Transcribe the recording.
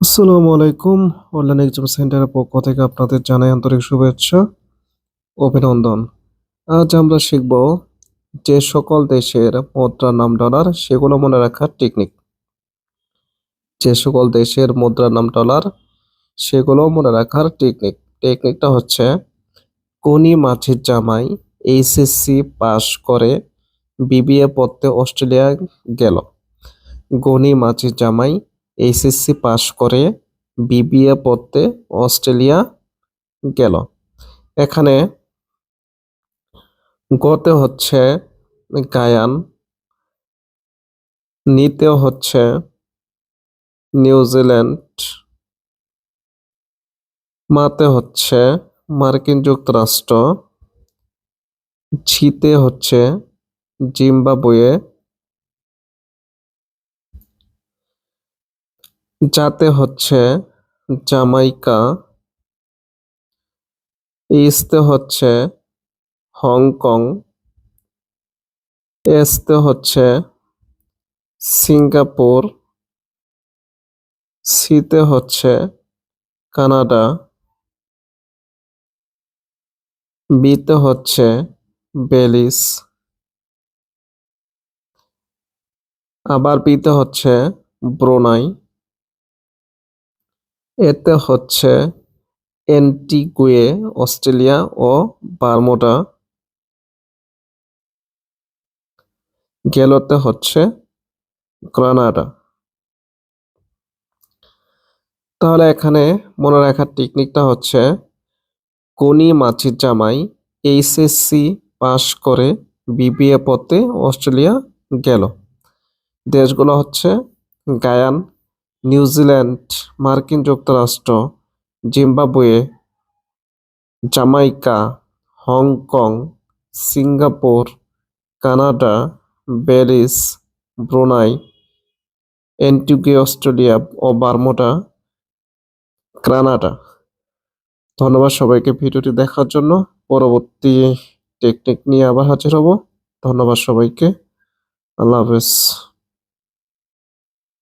আসসালামু আলাইকুম। Online exam সেন্টারের পক্ষ থেকে আপনাদের জানাই আন্তরিক শুভেচ্ছা, অভিনন্দন। আজ আমরা শিখব যে সকল দেশের মুদ্রার নাম ডলার সেগুলো মনে রাখার টেকনিক। যে সকল দেশের মুদ্রার নাম ডলার সেগুলো মনে রাখার টেকনিক। টেকনিকটা হচ্ছে কোনি মাঝির জামাই এইচএসসি পাশ করে বিবিএ পড়তে অস্ট্রেলিয়া গেল। গনি মাঝির জামাই এইচএসসি পাশ করে বিবিএ পড়তে অস্ট্রেলিয়া গেল। এখানে গতে হচ্ছে গায়ান, নিতে হচ্ছে নিউজিল্যান্ড, মাতে হচ্ছে মার্কিন যুক্তরাষ্ট্র, ঝিতে হচ্ছে জিম্বাবুয়ে, যাতে হচ্ছে জামাইকা, ইসতে হচ্ছে হংকং, এসতে হচ্ছে সিঙ্গাপুর, সিতে হচ্ছে কানাডা, বিতে হচ্ছে বেলিজ, আবার বিতে হচ্ছে ব্রুনাই, এতে হচ্ছে অ্যান্টিগুয়ে অস্ট্রেলিয়া ও বারমুডা, গেলোতে হচ্ছে গ্রানাডা। তাহলে এখানে মনে রাখার টেকনিকটা হচ্ছে কোনি মাঝির জামাই এইচএসসি পাশ করে বিবিএ পড়তে অস্ট্রেলিয়া গেল। দেশগুলো হচ্ছে গায়ান, নিউজিল্যান্ড, মার্কিন যুক্তরাষ্ট্র, Zimbabwe, Jamaica, Hong Kong, Singapore, Canada, Belize, Brunei, Antigua Australia ও বারমুডা, গ্রানাডা। ধন্যবাদ সবাইকে ভিডিওটি দেখার জন্য। পরবর্তী টেকনিক নিয়ে আবার হাজির হব। ধন্যবাদ সবাইকে। আল্লাহ হাফেজ।